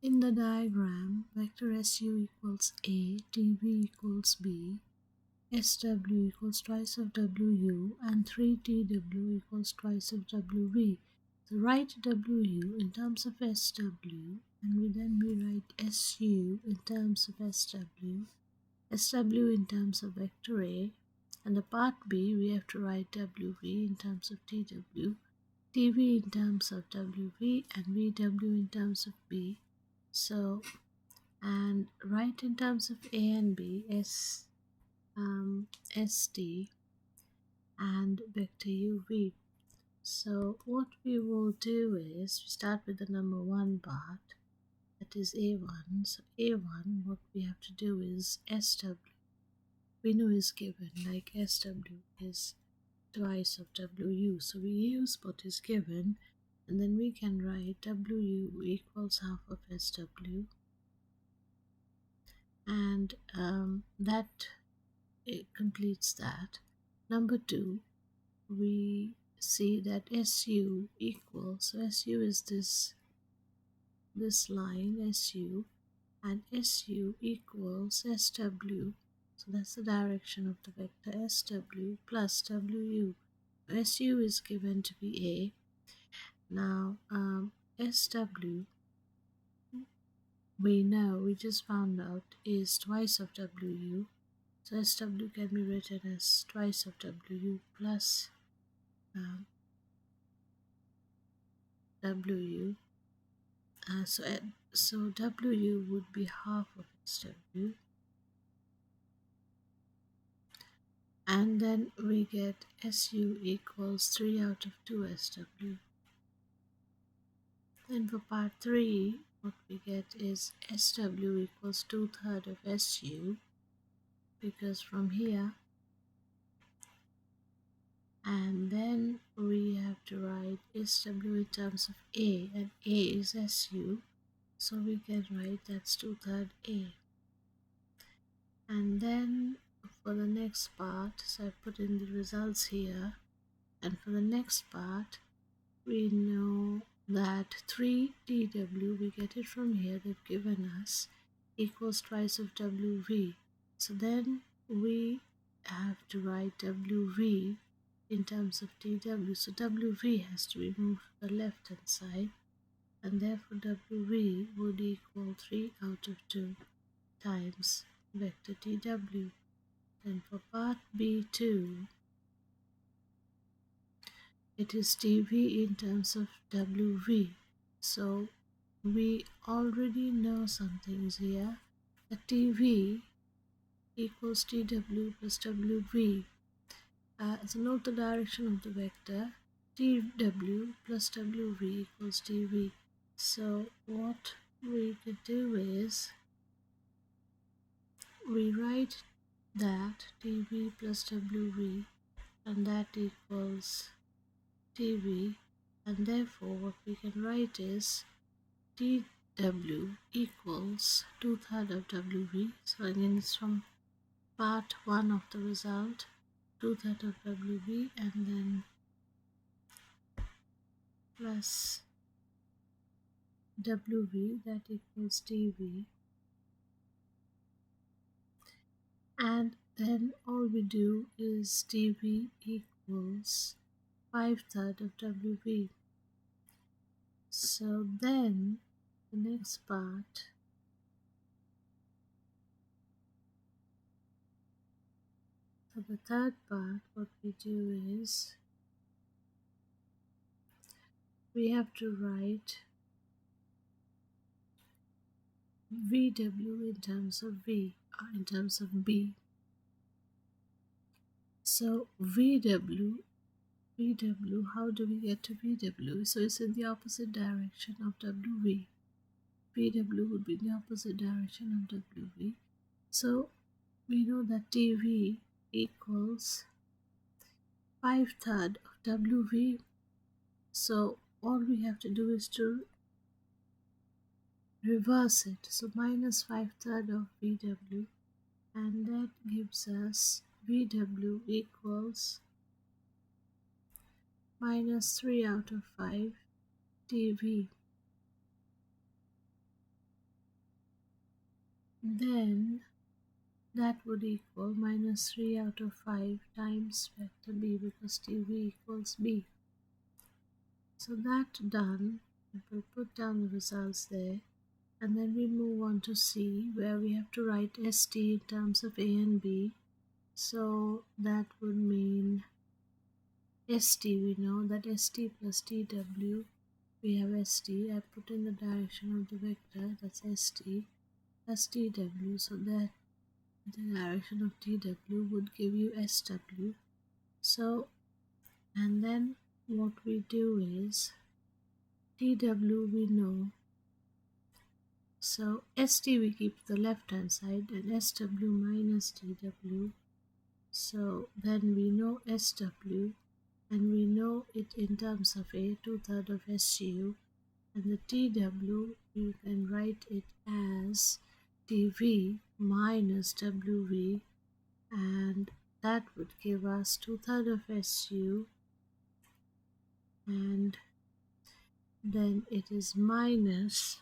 In the diagram, vector SU equals A, TV equals B, SW equals twice of WU, and 3TW equals twice of WV. So write WU in terms of SW, and we write SU in terms of SW, SW in terms of vector A, and the part B we have to write WV in terms of TW, TV in terms of WV, and VW in terms of B. So, and write in terms of A and B, ST and vector UV. So what we will do is we start with the number 1 part, that is A1. So A1, what we have to do is SW. We know is given, like SW is twice of WU. So we use what is given, and then we can write WU equals half of SW, and that it completes that. Number 2, we see that SU equals, so SU is this line SU, and SU equals SW. So that's the direction of the vector SW plus WU. SU is given to be A. Now SW, we know, we just found out, is twice of WU. So SW can be written as twice of WU plus WU. So WU would be half of SW, and then we get SU equals 3 out of 2 SW. Then for part 3, what we get is SW equals 2/3 of SU, because from here, and then we have to write SW in terms of A, and A is SU, so we can write that's 2/3 A. And then for the next part, so I put in the results here, and for the next part we know that 3TW, we get it from here, they've given us, equals twice of WV. So then we have to write WV in terms of TW. So WV has to be moved to the left hand side, and therefore WV would equal 3 out of 2 times vector TW. Then for part B2, it is TV in terms of WV. So we already know some things here. The TV equals TW plus WV. So note the direction of the vector. TW plus WV equals TV. So what we could do is we write that TV plus WV, and that equals TV, and therefore what we can write is TW equals 2/3 of WV. So again, it's from part 1 of the result, 2/3 of WV, and then plus WV, that equals TV, and then all we do is TV equals 5/3 of WV. So then the next part, for the third part, what we do is we have to write VW in terms of V, in terms of B. So VW, how do we get to VW? So it's in the opposite direction of WV. VW would be in the opposite direction of WV. So we know that TV equals 5/3 of WV. So all we have to do is to reverse it. So minus 5/3 of VW, and that gives us VW equals minus 3 out of 5 TV. then that would equal minus 3 out of 5 times vector b, because TV equals b. So that done, we'll put down the results there, and then we move on to C, where we have to write ST in terms of A and B. So that would mean ST, we know that ST plus TW, we have ST, I put in the direction of the vector, that's ST, plus TW, so that the direction of TW would give you SW. So, and then what we do is, TW we know, so ST we keep the left hand side, and SW minus TW. So then we know SW, and we know it in terms of A, 2/3 of SU, and the TW you can write it as TV minus WV, and that would give us 2/3 of SU, and then it is minus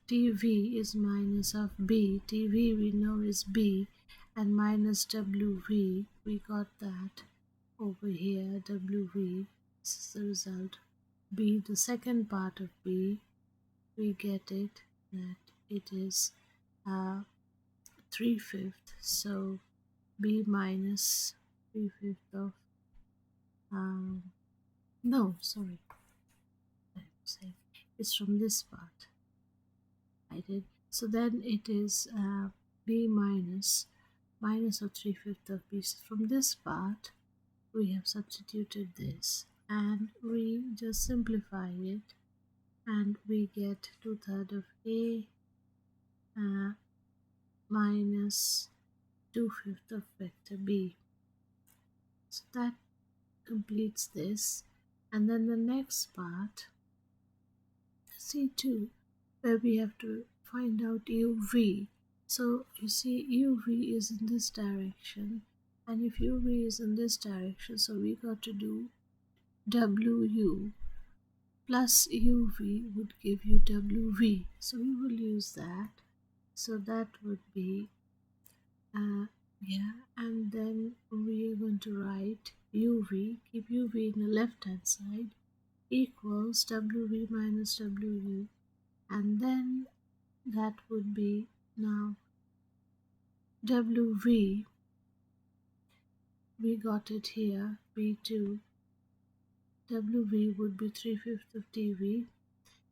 TV is minus of B. TV we know is B, and minus WV, we got that over here, WV, this is the result. B, the second part of B, we get it that it is 3/5, so B minus 3/5 of, no, sorry, it's from this part I did. So then it is B minus of 3/5 of B. So from this part we have substituted this, and we just simplify it, and we get 2/3 of A minus 2/5 of vector B. So that completes this, and then the next part, C2, where we have to find out UV. So you see UV is in this direction, and if UV is in this direction, so we got to do WU plus UV would give you WV. So we will use that. So that would be, and then we are going to write UV, keep UV in the left hand side, equals WV minus WU, and then that would be now WV, we got it here, B2, WV would be 3/5 of TV,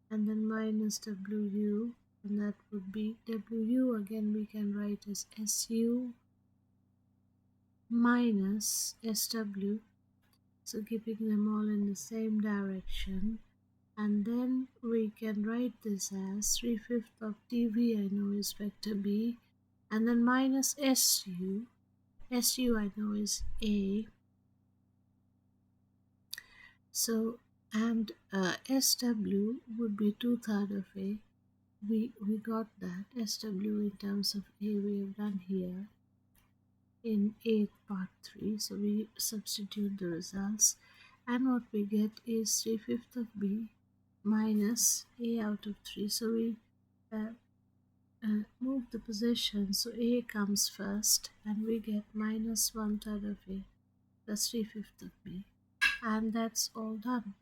and then minus WU, and that would be WU, again we can write as SU minus SW, so keeping them all in the same direction, and then we can write this as 3/5 of TV, I know is vector B, and then minus SU I know is A, so, and SW would be 2/3 of A, we got that, SW in terms of A we have done here in A part 3, so we substitute the results, and what we get is 3/5 of B minus A out of 3, so we move the position, so A comes first, and we get minus 1/3 of A plus 3/5 of B, and that's all done.